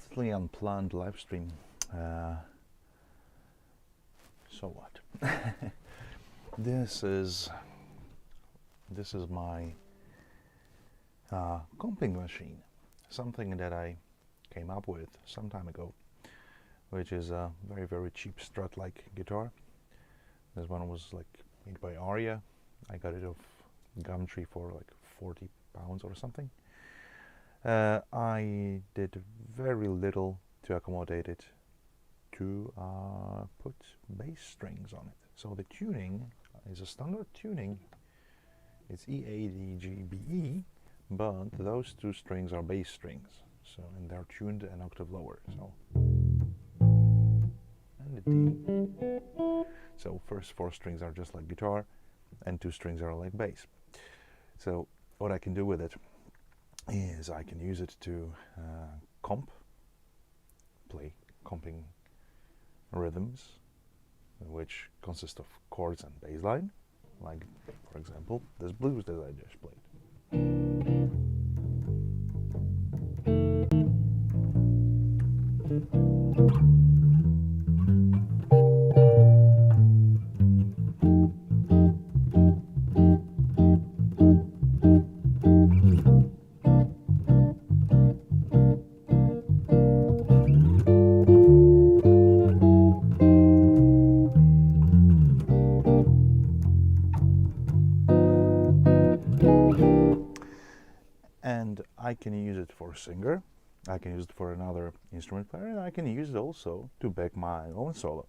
completely unplanned live stream. So what? This is my comping machine, something that I came up with some time ago, which is a very cheap Strat-like guitar. This one was like made by Aria. I got it off Gumtree for like £40 or something. I did very little to accommodate it to put bass strings on it. So the tuning is a standard tuning. It's E, A, D, G, B, E, but those two strings are bass strings. So, and they're tuned an octave lower. So, and the D. So first four strings are just like guitar, and two strings are like bass. So what I can do with it is I can use it to play comping rhythms, which consist of chords and bass line, like for example this blues that I just played. And I can use it for a singer, I can use it for another instrument player, and I can use it also to back my own solos.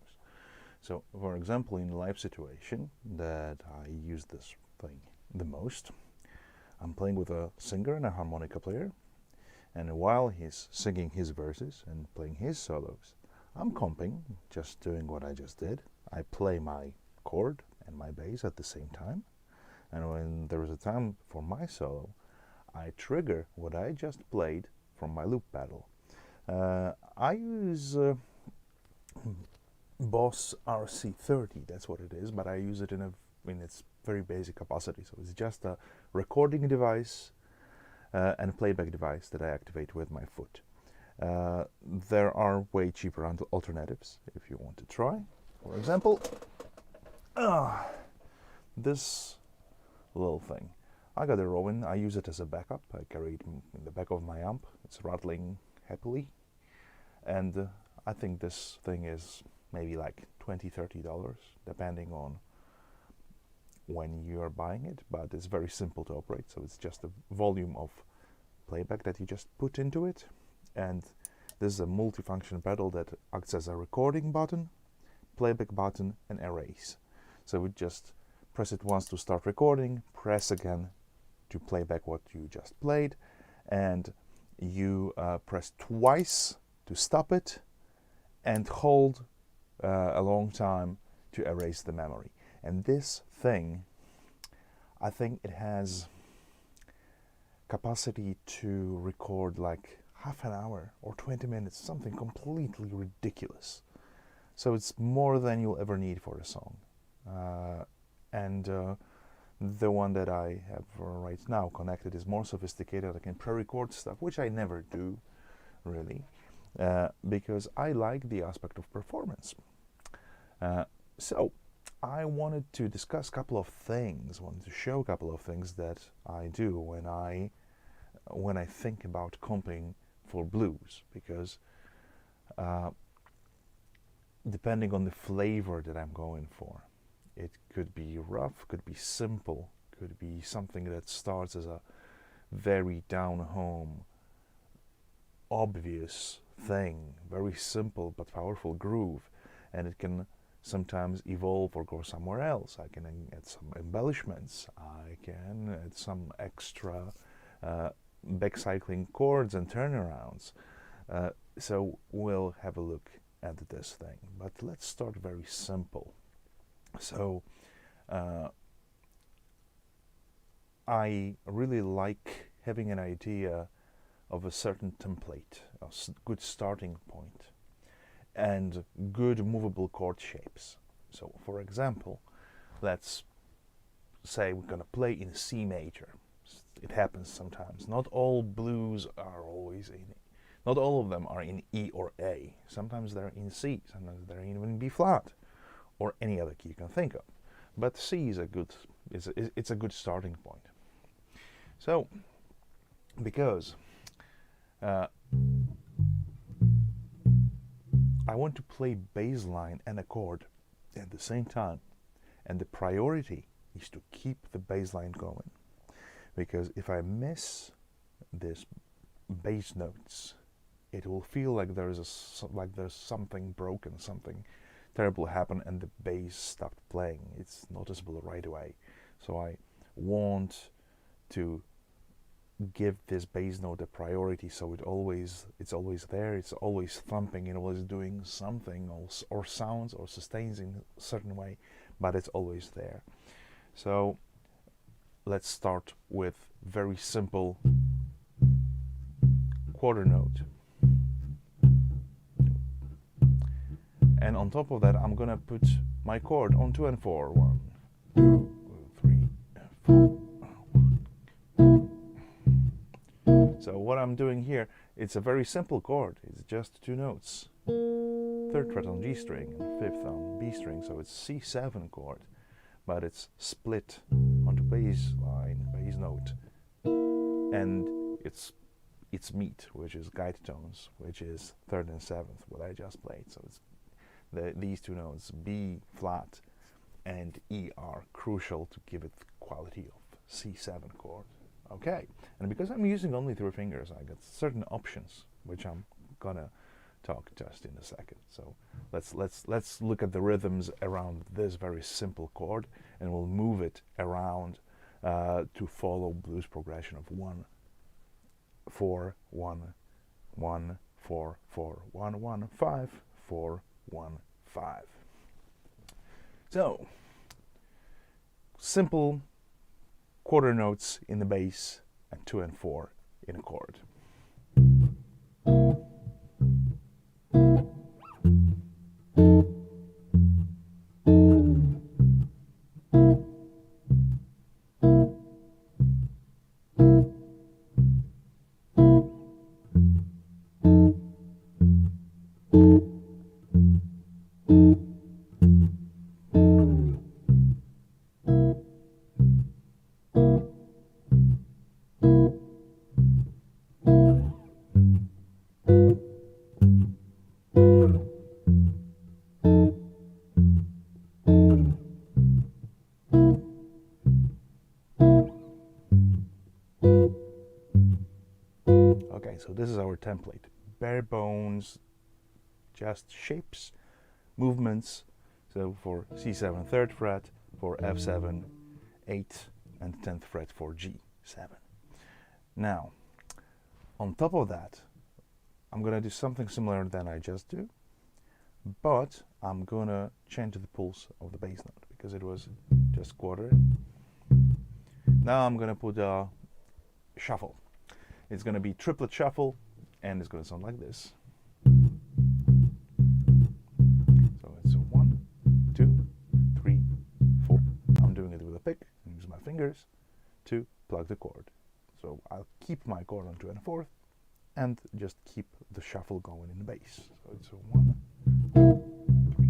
So, for example, in a live situation that I use this thing the most, I'm playing with a singer and a harmonica player, and while he's singing his verses and playing his solos, I'm comping, just doing what I just did. I play my chord and my bass at the same time, and when there is a time for my solo, I trigger what I just played from my loop pedal. I use Boss RC30, that's what it is, but I use it in its very basic capacity. So it's just a recording device and a playback device that I activate with my foot. There are way cheaper alternatives if you want to try. For example, this little thing. I got a Rowan, I use it as a backup. I carry it in the back of my amp. It's rattling happily. And I think this thing is maybe like $20–30, depending on when you are buying it. But it's very simple to operate. So it's just a volume of playback that you just put into it. And this is a multifunction pedal that acts as a recording button, playback button, and erase. So we just press it once to start recording, press again to play back what you just played, and you press twice to stop it and hold a long time to erase the memory. And this thing, I think it has capacity to record like half an hour or 20 minutes, something completely ridiculous. So it's more than you'll ever need for a song. The one that I have right now connected is more sophisticated. I can pre-record stuff, which I never do, really, because I like the aspect of performance. So I wanted to discuss a couple of things, wanted to show a couple of things that I do when I think about comping for blues, because depending on the flavor that I'm going for, it could be rough, could be simple, could be something that starts as a very down-home, obvious thing, very simple but powerful groove, and it can sometimes evolve or go somewhere else. I can add some embellishments, I can add some extra backcycling chords and turnarounds. So we'll have a look at this thing, but let's start very simple. So I really like having an idea of a certain template, a good starting point, and good movable chord shapes. So for example, let's say we're going to play in C major. It happens sometimes. Not all blues are always in Not all of them are in E or A. Sometimes they're in C, sometimes they're even in B flat, or any other key you can think of. But C is a good, it's a good starting point. So, because I want to play bass line and a chord at the same time, and the priority is to keep the bass line going. Because if I miss this bass notes, it will feel like there's something broken, something terrible happened, and the bass stopped playing. It's noticeable right away. So I want to give this bass note a priority, so it's always there, it's always thumping, it always doing something, or sounds or sustains in a certain way, but it's always there. So let's start with very simple quarter note. And on top of that, I'm gonna put my chord on 2 and 4. 1, 2, 3, 4. So what I'm doing here, it's a very simple chord. It's just 2 notes. 3rd fret on G string and 5th on B string. So it's C7 chord, but it's split onto bass line, bass note, and it's meat, which is guide tones, which is 3rd and 7th, what I just played. So it's these 2 notes, B flat and E, are crucial to give it the quality of C7 chord. Okay, and because I'm using only 3 fingers, I got certain options, which I'm gonna talk just in a second. So let's look at the rhythms around this very simple chord, and we'll move it around to follow blues progression of 1, 4, 1, 1, 4, 4, 1, 1, 5, 4, 1, 5. So simple quarter notes in the bass and 2 and 4 in a chord. Okay, so this is our template. Bare bones, just shapes, movements. So for C7 3rd fret, for F7 8th and 10th fret for G7. Now, on top of that, I'm gonna do something similar than I just do, but I'm gonna change the pulse of the bass note because it was just quarter. Now I'm gonna put a shuffle. It's going to be triplet shuffle, and it's going to sound like this. So it's 1, 2, 3, 4. I'm doing it with a pick and use my fingers to plug the chord. So I'll keep my chord on 2 and 4th and just keep the shuffle going in the bass. So it's 1, 2, 3.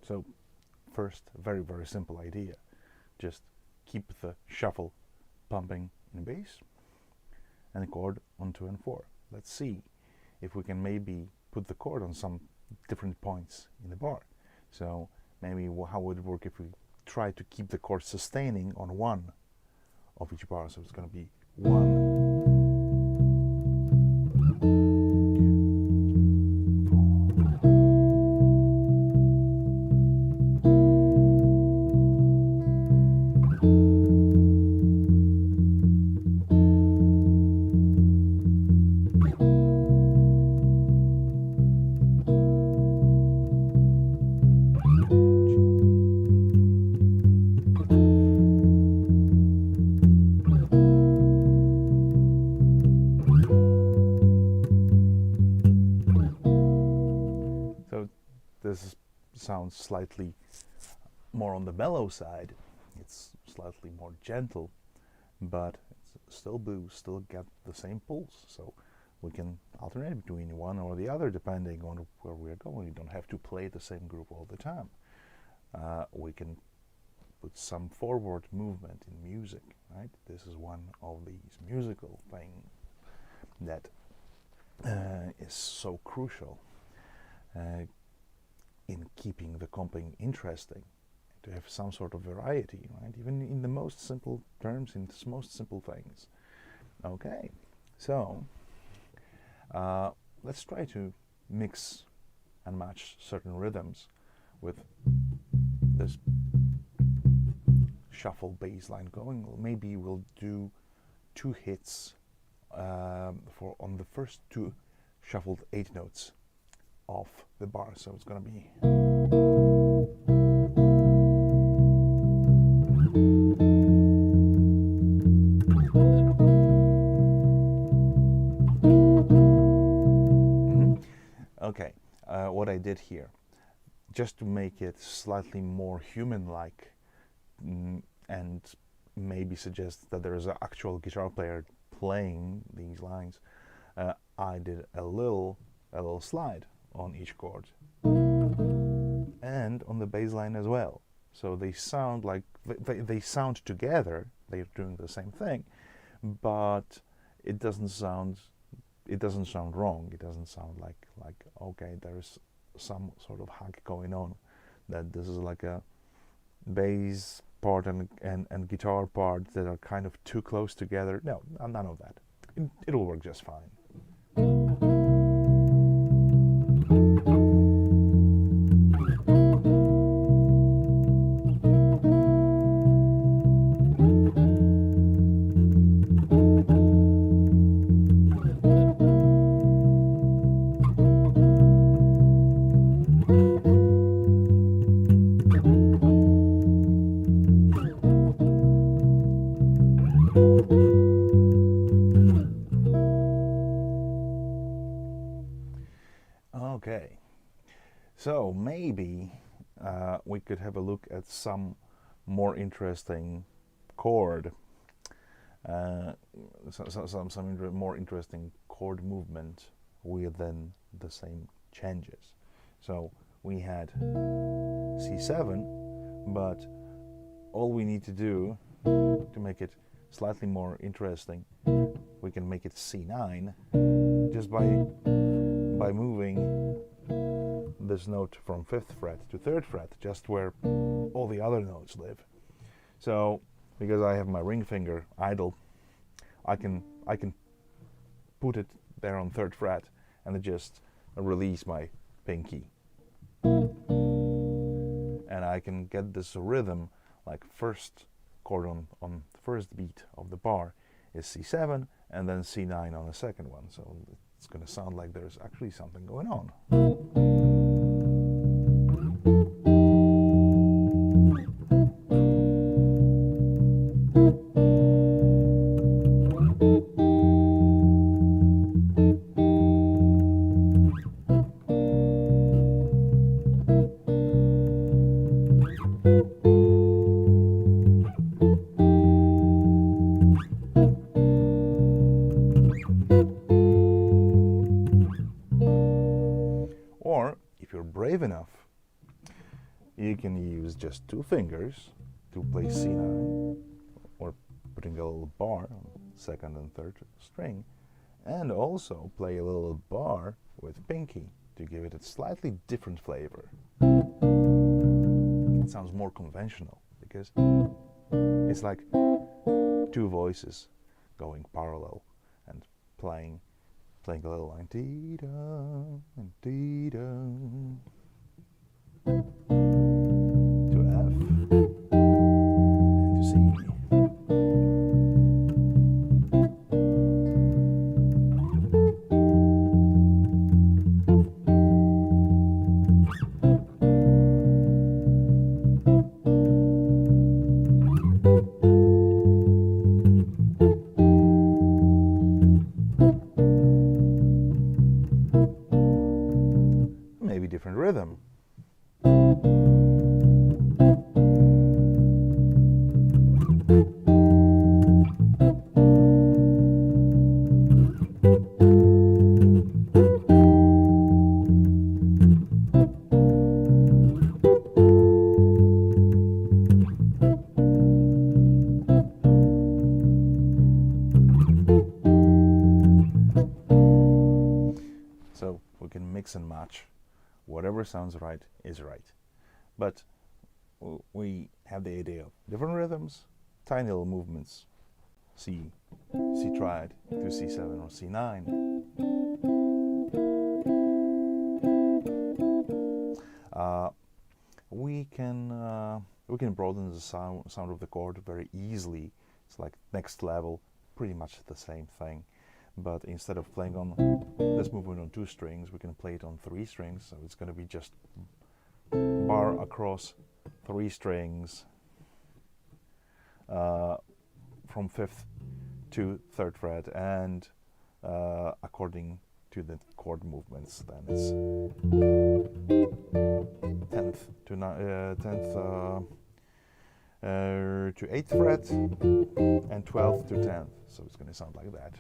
So first, very simple idea. Just keep the shuffle pumping in the bass and the chord on 2 and 4. Let's see if we can maybe put the chord on some different points in the bar. So maybe how would it work if we try to keep the chord sustaining on 1 of each bar. So it's going to be 1, 4. sounds slightly more on the mellow side. It's slightly more gentle, but it's still blues, still get the same pulse. So we can alternate between one or the other depending on where we're going. You don't have to play the same group all the time. We can put some forward movement in music, right? This is one of these musical things that is so crucial in keeping the comping interesting, to have some sort of variety, right? Even in the most simple terms, in the most simple things. Okay, so let's try to mix and match certain rhythms with this shuffle bass line going. Maybe we'll do 2 hits on the first 2 shuffled 8 notes of the bar. So it's going to be okay. What I did here, just to make it slightly more human-like, and maybe suggest that there is an actual guitar player playing these lines, I did a little slide on each chord and on the bass line as well. So they sound like they sound together. They're doing the same thing, but it doesn't sound wrong. It doesn't sound like okay, there's some sort of hack going on, that this is like a bass part and guitar part that are kind of too close together. No, none of that. It'll work just fine. Okay, so maybe we could have a look at some more interesting chord, some more interesting chord movement within the same changes. So we had C7, but all we need to do to make it slightly more interesting, we can make it C9 just by moving this note from 5th fret to 3rd fret, just where all the other notes live. So because I have my ring finger idle, I can put it there on 3rd fret and then just release my pinky, and I can get this rhythm like first chord on the first beat of the bar is C7, and then C9 on the second one. So it's going to sound like there's actually something going on. Or, if you're brave enough, you can use just 2 fingers to play C9, or putting a little bar on 2nd and 3rd string, and also play a little bar with pinky to give it a slightly different flavor. It sounds more conventional because it's like 2 voices going parallel and playing a little line, dee-da, and dee-da, to F and to C. Maybe different rhythm. So we can mix and match. Whatever sounds right is right. But we have the idea of different rhythms, tiny little movements. C triad to C7 or C9. We can broaden the sound of the chord very easily. It's like next level, pretty much the same thing. But instead of playing on this movement on 2 strings, we can play it on 3 strings. So it's going to be just bar across 3 strings from 5th to 3rd fret, and according to the chord movements, then it's 10th to 8th fret and 12th to 10th. So it's going to sound like that.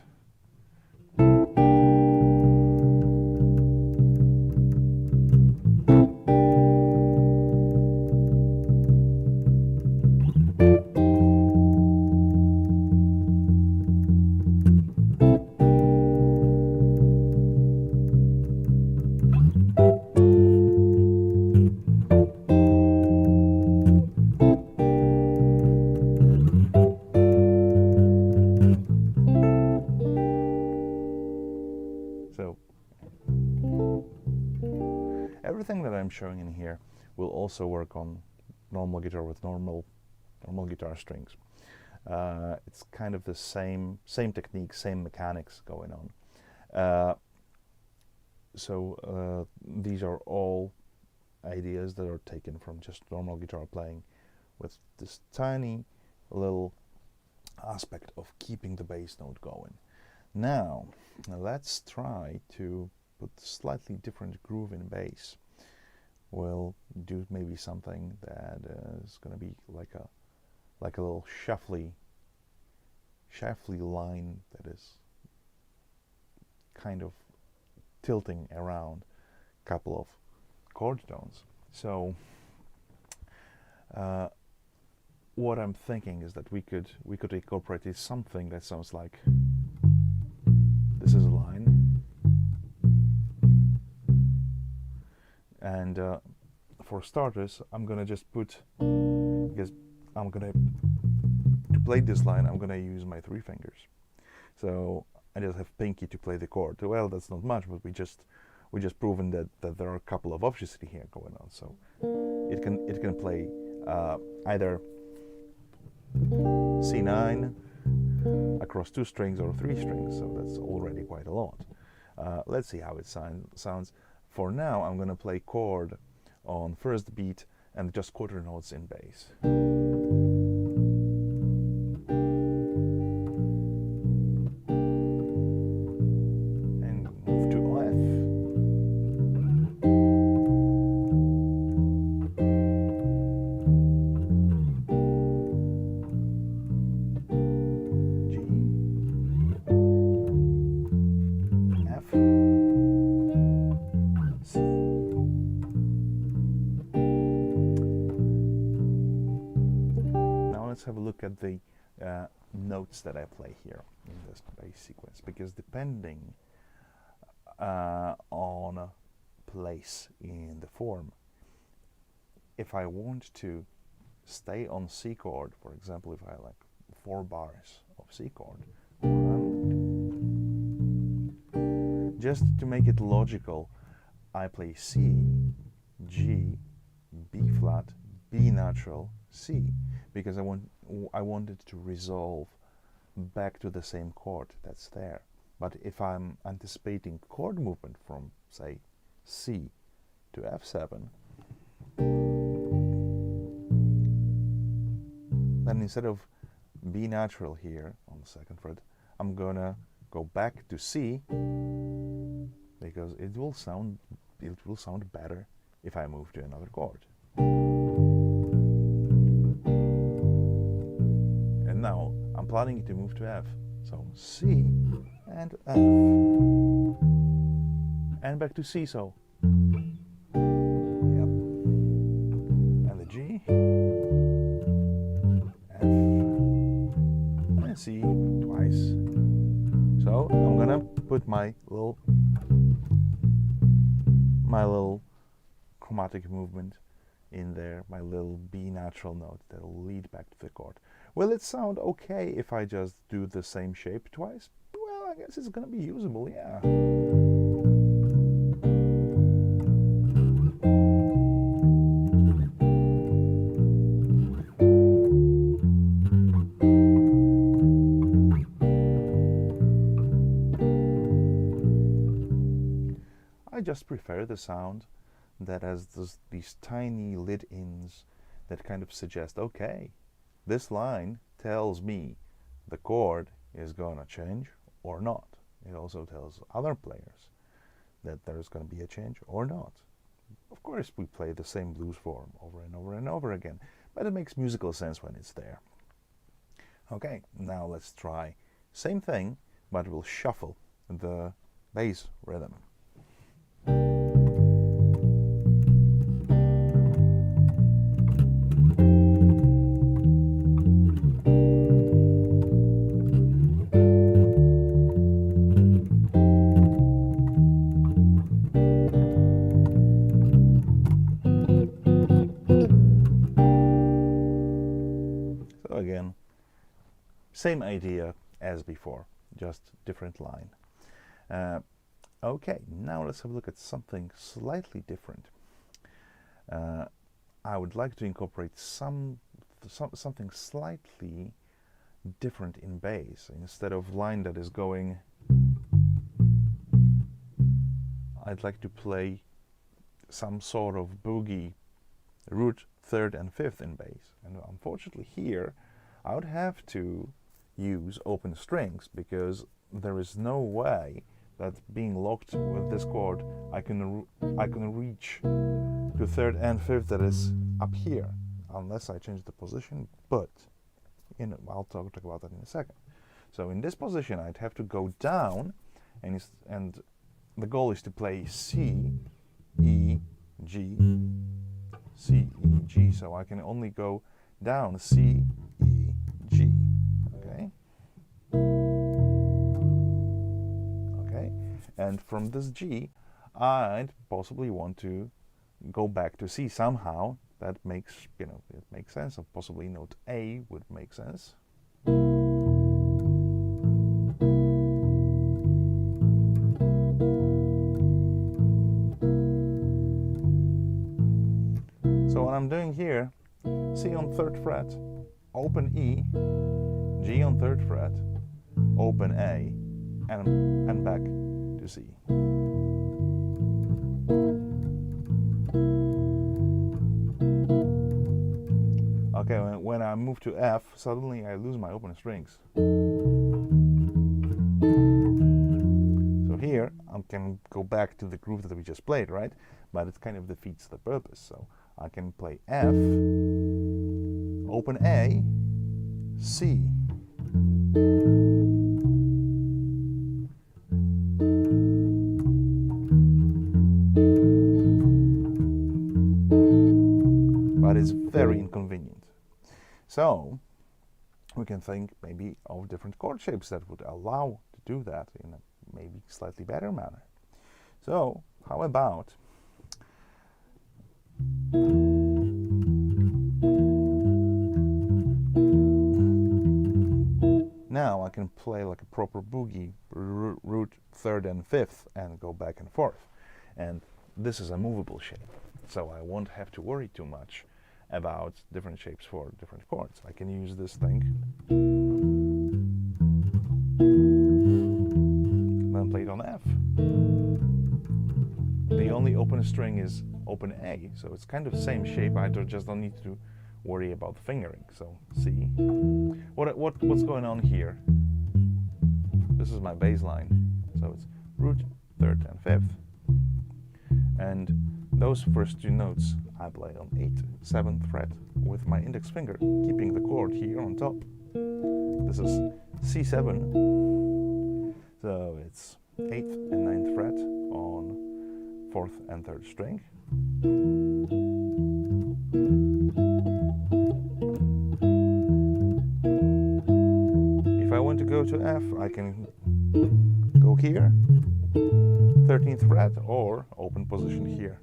Everything that I'm showing in here will also work on normal guitar with normal guitar strings. It's kind of the same technique, same mechanics going on. So these are all ideas that are taken from just normal guitar playing, with this tiny little aspect of keeping the bass note going. Now let's try to put slightly different groove in bass. We'll do maybe something that is going to be like a little shuffly line that is kind of tilting around a couple of chord tones. So what I'm thinking is that we could incorporate something that sounds like this is a line. And for starters, I'm gonna just put, because to play this line, I'm gonna use my 3 fingers. So I just have pinky to play the chord. Well, that's not much, but we just proven that there are a couple of options here going on. So it can play either C9 across 2 strings or 3 strings. So that's already quite a lot. Let's see how it sounds. For now, I'm going to play chord on first beat and just quarter notes in bass. And move to F. G. F. Let's have a look at the notes that I play here in this bass sequence, because depending on place in the form, if I want to stay on C chord, for example, if I like 4 bars of C chord, 1, 2, just to make it logical, I play C, G, B flat, B natural, C, because I wanted to resolve back to the same chord that's there. But if I'm anticipating chord movement from, say, C to F7, then instead of B natural here on the 2nd fret, I'm gonna go back to C, because it will sound better if I move to another chord. And now I'm planning to move to F. So C and F. And back to C, so. Yep. And the G. F. And C twice. So I'm gonna put put my little chromatic movement in there, my little B natural note that will lead back to the chord. Will it sound okay if I just do the same shape twice? Well, I guess it's gonna be usable, yeah. I just prefer the sound that has these tiny lead-ins that kind of suggest, okay, this line tells me the chord is gonna change or not. It also tells other players that there's gonna be a change or not. Of course, we play the same blues form over and over and over again, but it makes musical sense when it's there. Okay, now let's try same thing, but we'll shuffle the bass rhythm. So again, same idea as before, just different line. Okay, now let's have a look at something slightly different. I would like to incorporate something slightly different in bass. Instead of line that is going, I'd like to play some sort of boogie root, third and fifth in bass. And unfortunately here, I would have to use open strings because there is no way that being locked with this chord, I can reach to third and fifth that is up here, unless I change the position. But I'll talk about that in a second. So in this position, I'd have to go down, and the goal is to play C, E, G, C, E, G. So I can only go down C, E, G. Okay. And from this G, I'd possibly want to go back to C somehow. That makes, it makes sense. Or possibly note A would make sense. So what I'm doing here, C on 3rd fret, open E, G on 3rd fret, open A, and back to C. Okay, when I move to F, suddenly I lose my open strings. So here, I can go back to the groove that we just played, right? But it kind of defeats the purpose. So I can play F, open A, C. But it's very inconvenient. So we can think maybe of different chord shapes that would allow to do that in a maybe slightly better manner. So how about now I can play like a proper boogie, root, third and fifth, and go back and forth. And this is a movable shape, so I won't have to worry too much about different shapes for different chords. I can use this thing and then play it on F. The only open string is open A, so it's kind of the same shape. I just don't need to worry about the fingering. So C. What's going on here? This is my bass line. So it's root, third and fifth. And those first two notes I play on 8th, 7th fret with my index finger, keeping the chord here on top. This is C7. So it's 8th and 9th fret on 4th and 3rd string. If I want to go to F, I can go here, 13th fret, or open position here.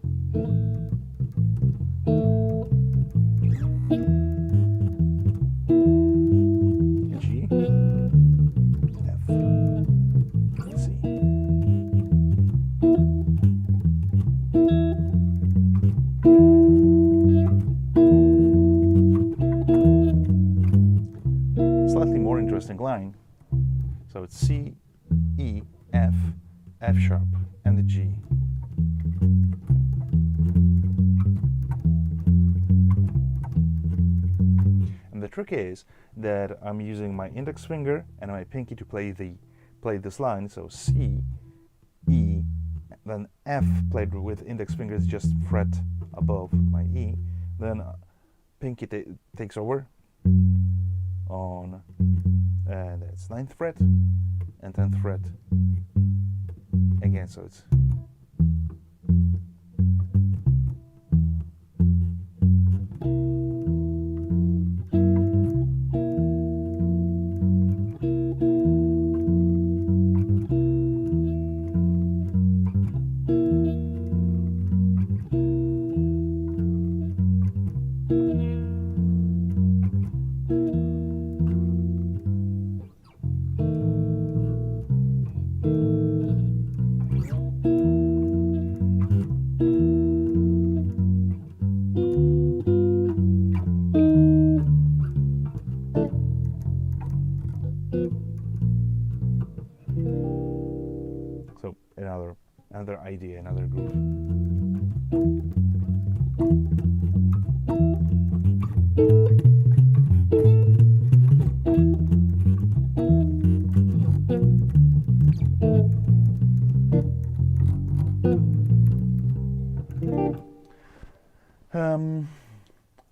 G, F, C. Slightly more interesting line. So it's C, E, F, F sharp, and the G. And the trick is that I'm using my index finger and my pinky to play this line. So C, E, then F played with index fingers just fret above my E. Then pinky takes over on, and that's 9th fret and 10th fret again. So it's another idea, another groove.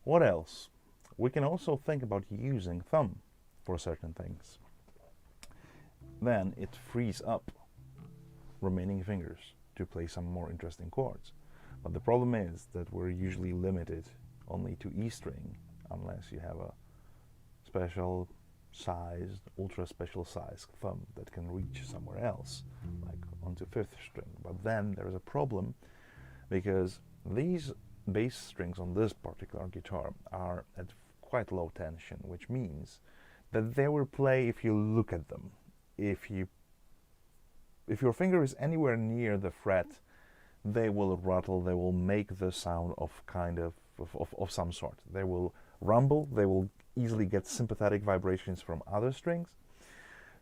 What else? We can also think about using thumb for certain things. Then it frees up remaining fingers to play some more interesting chords. But the problem is that we're usually limited only to E string unless you have a special sized, ultra special sized thumb that can reach somewhere else, like onto 5th string. But then there's a problem because these bass strings on this particular guitar are at quite low tension, which means that they will play if you look at them. If your finger is anywhere near the fret, they will rattle, they will make the sound of some sort. They will rumble, they will easily get sympathetic vibrations from other strings.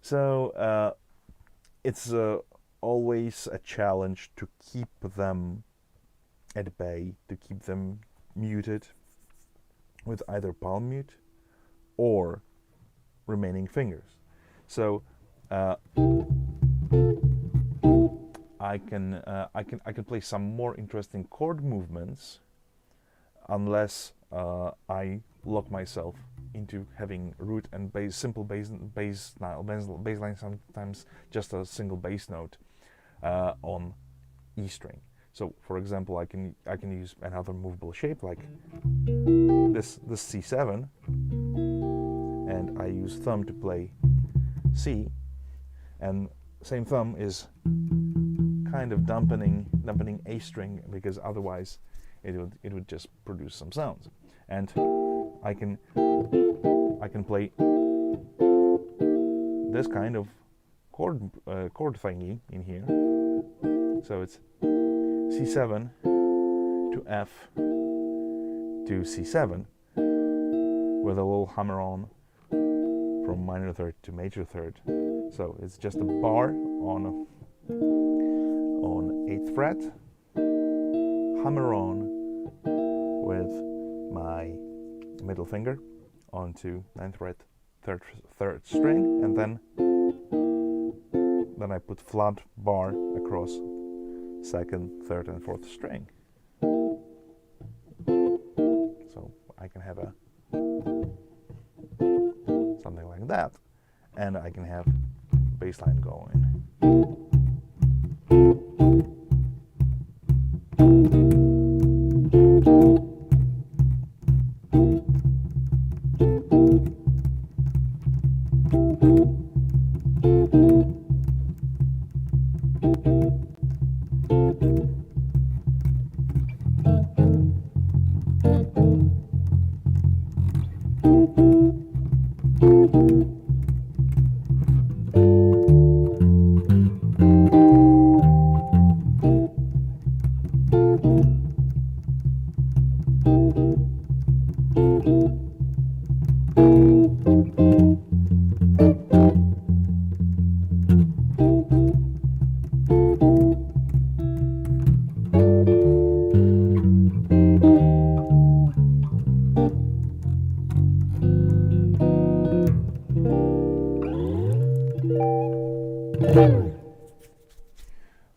So it's always a challenge to keep them at bay, to keep them muted with either palm mute or remaining fingers. So I can play some more interesting chord movements unless I lock myself into having root and bass, simple bass line, sometimes just a single bass note on E string. So, for example, I can use another movable shape like this C7, and I use thumb to play C, and same thumb is kind of dampening A string, because otherwise it would just produce some sounds. And I can play this kind of chord thingy in here. So it's C7 to F to C7 with a little hammer on from minor third to major third. So it's just a bar on 8th fret, hammer on with my middle finger onto 9th fret, third string, and then I put flat bar across 2nd, 3rd, and 4th string. So I can have something like that, and I can have bass line going.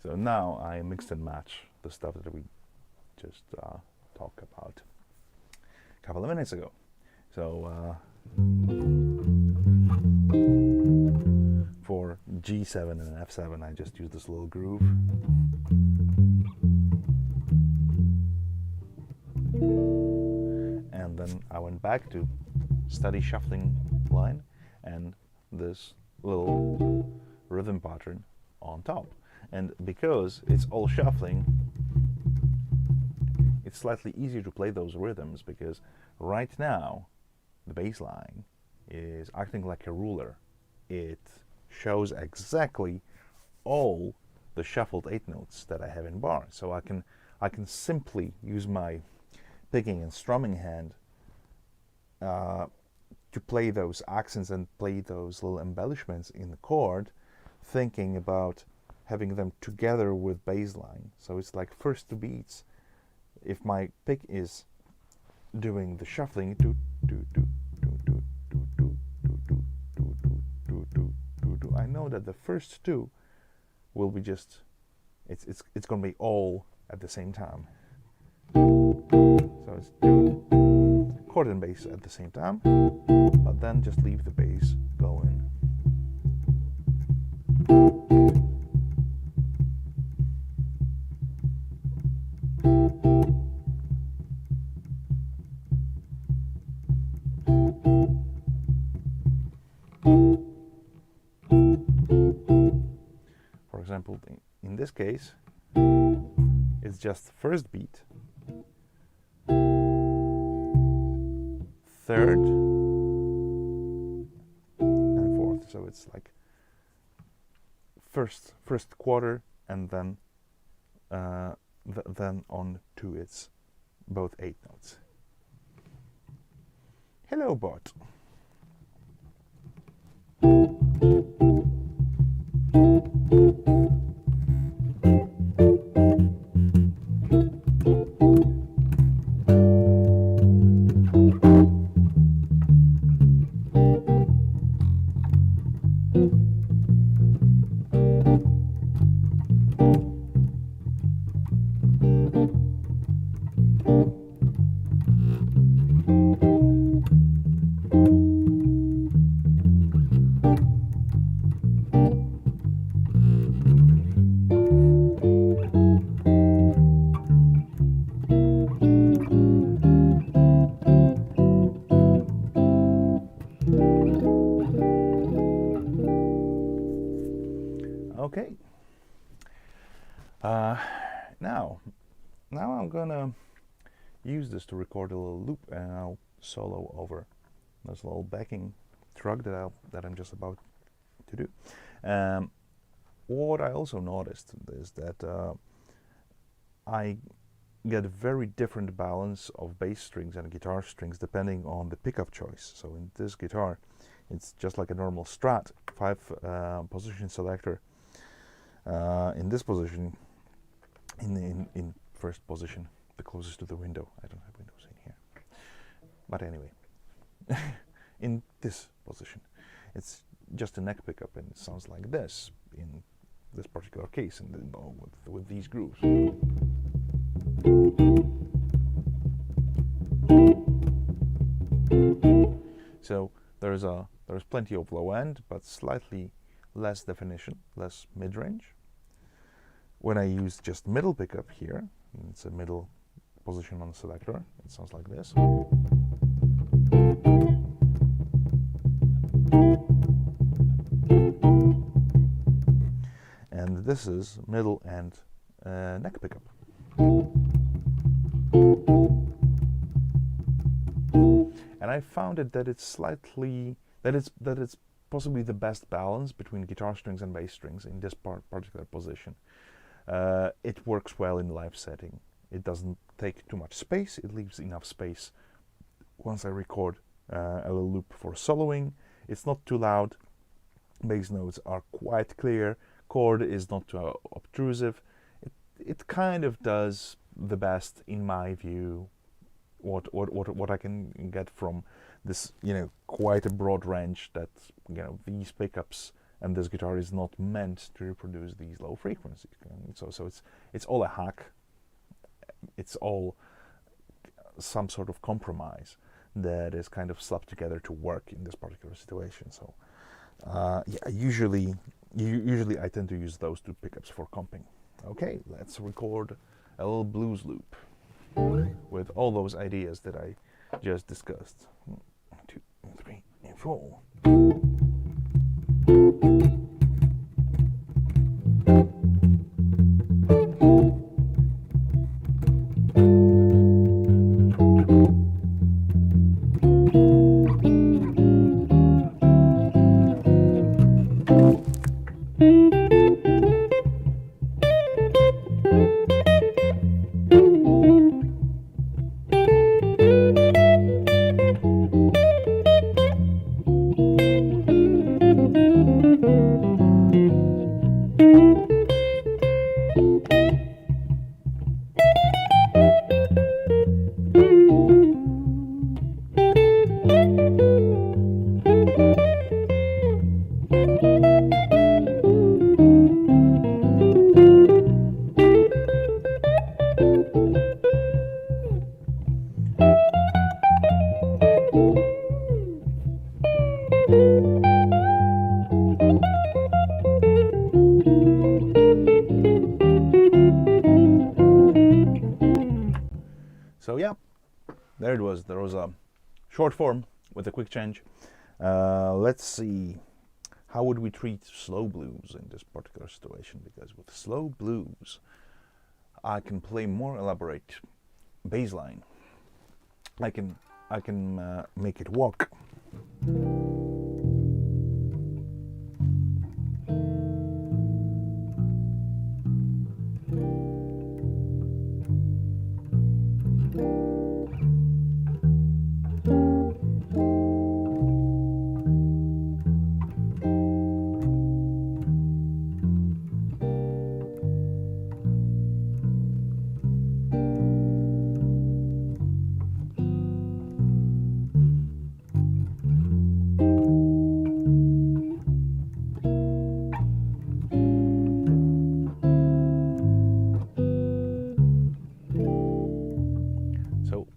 So now I mixed and match the stuff that we just talked about a couple of minutes ago. So for G7 and F7, I just used this little groove. And then I went back to steady shuffling line and this little rhythm pattern on top. And because it's all shuffling, it's slightly easier to play those rhythms, because right now the bass line is acting like a ruler. It shows exactly all the shuffled 8 notes that I have in bar. So I can simply use my picking and strumming hand to play those accents and play those little embellishments in the chord, thinking about having them together with bass line. So it's like first 2 beats. If my pick is doing the shuffling, do do do do do do do do do do do do do do, I know that the first 2 will be just it's going to be all at the same time. So it's chord and bass at the same time, but then just leave the bass going. For example, in this case, it's just first beat, 3rd, and 4th. So it's like first quarter, and then then on to its both 8 notes. Hello, bot. Okay. Now I'm gonna use this to record a little loop, and I'll solo over this little backing track that I'm just about to do. What I also noticed is that I get a very different balance of bass strings and guitar strings depending on the pickup choice. So in this guitar, it's just like a normal Strat 5 position selector. In this position, in first position, the closest to the window. I don't have windows in here, but anyway, in this position, it's just a neck pickup, and it sounds like this in this particular case, and then with these grooves. So there's plenty of low end, but slightly less definition, less mid-range. When I use just middle pickup here, it's a middle position on the selector, it sounds like this. And this is middle and neck pickup. And I found that it's slightly, that it's possibly the best balance between guitar strings and bass strings in this particular position. It works well in live setting. It doesn't take too much space. It leaves enough space once I record a little loop for soloing. It's not too loud. Bass notes are quite clear. Chord is not too obtrusive. It kind of does the best, in my view, what I can get from this, quite a broad range that these pickups and this guitar is not meant to reproduce these low frequencies. So it's all a hack. It's all some sort of compromise that is kind of slapped together to work in this particular situation. So yeah, usually I tend to use those two pickups for comping. Okay, let's record a little blues loop with all those ideas that I just discussed. 1, 2, 3, 4. So yeah, there it was. There was a short form with a quick change. Let's see, how would we treat slow blues in this particular situation? Because with slow blues, I can play more elaborate bass line. I can make it walk.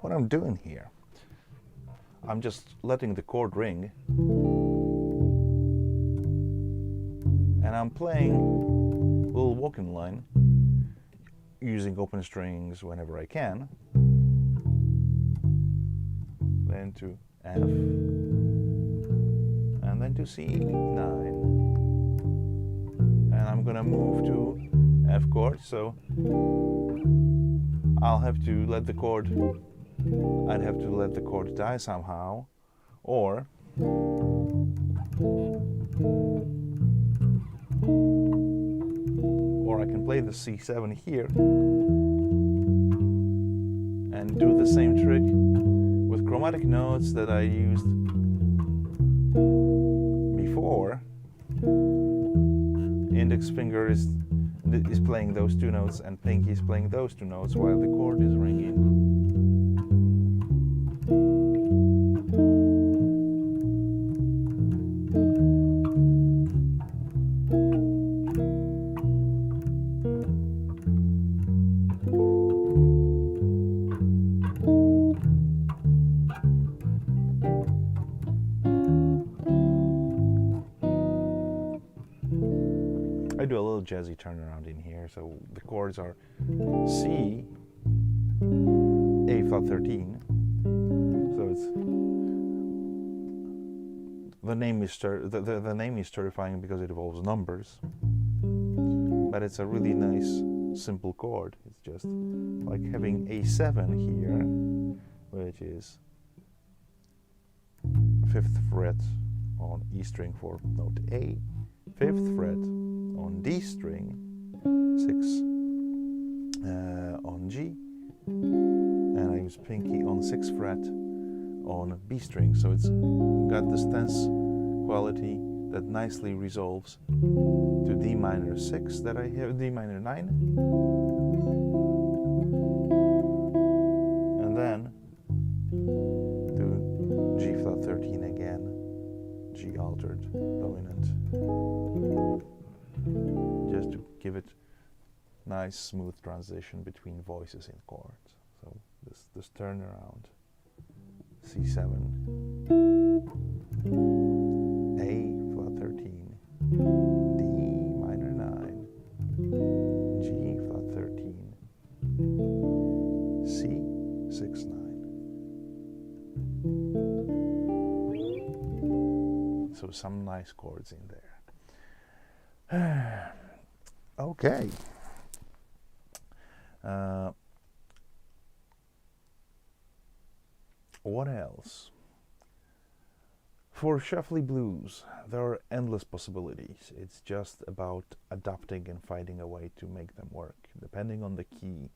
What I'm doing here, I'm just letting the chord ring, and I'm playing a little walking line using open strings whenever I can, then to F, and then to C9, and I'm gonna move to F chord, so I'd have to let the chord die somehow, or I can play the C7 here and do the same trick with chromatic notes that I used before. Index finger is playing those two notes and pinky is playing those two notes while the chord is ringing. I do a little jazzy turnaround in here, so the chords are C, A flat 13. So it's the name is terrifying because it involves numbers, but it's a really nice simple chord. It's just like having A7 here, which is 5th fret on E string for note A, 5th fret on D string, 6 on G, and I use pinky on 6th fret on B string. So it's got this tense quality that nicely resolves to D minor 6 that I have, D minor 9, and then to G flat 13 again, G altered dominant. just to give it nice smooth transition between voices in chords. So this turnaround: C7, A flat 13, D minor 9, G flat 13, C 6 9. So some nice chords in there. Okay. What else? For shuffly blues, there are endless possibilities. It's just about adapting and finding a way to make them work, depending on the key.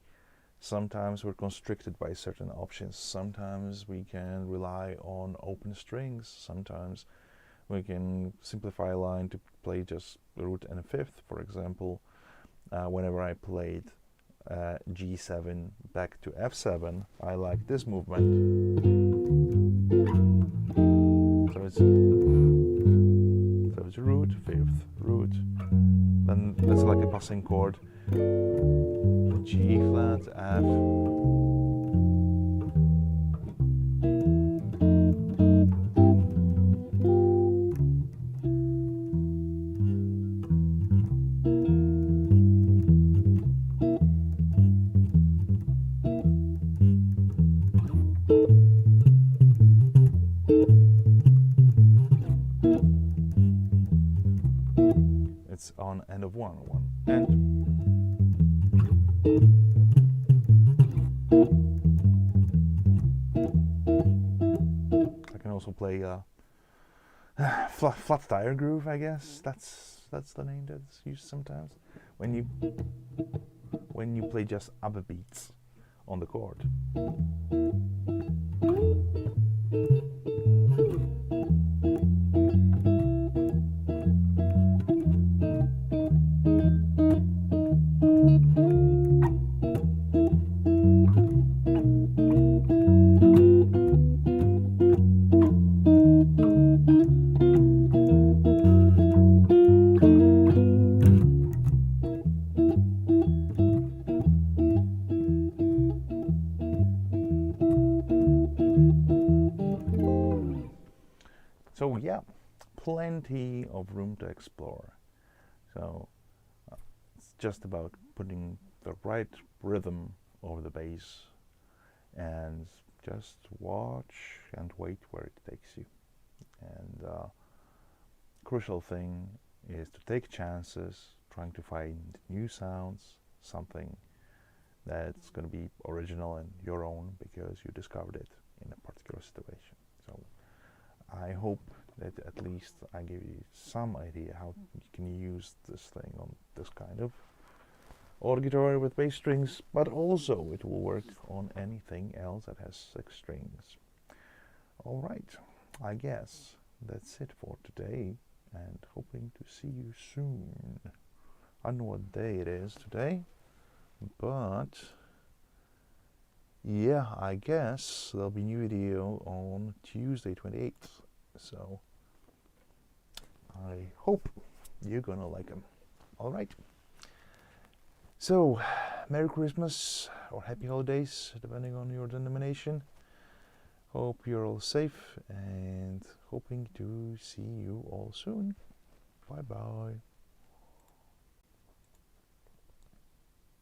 Sometimes we're constricted by certain options. Sometimes we can rely on open strings. Sometimes we can simplify a line to play just root and a fifth. For example, whenever I played G7 back to F7, I like this movement. So it's root, fifth, root. Then that's like a passing chord. G flat, F. It's on end of one, and I can also play a flat tire groove, I guess. That's the name that's used sometimes when you play just ABBA beats on the chord. So yeah, plenty of room to explore. So it's just about putting the right rhythm over the bass and just watch and wait where it takes you. And crucial thing is to take chances, trying to find new sounds, something that's going to be original and your own because you discovered it in a particular situation. So I hope that at least I give you some idea how you can use this thing on this kind of old guitar with bass strings, but also it will work on anything else that has 6 strings. Alright, I guess that's it for today, and hoping to see you soon. I don't know what day it is today, but yeah, I guess there'll be a new video on Tuesday 28th. So I hope you're gonna like them. Alright. So, Merry Christmas or Happy Holidays, depending on your denomination. Hope you're all safe and hoping to see you all soon. Bye bye.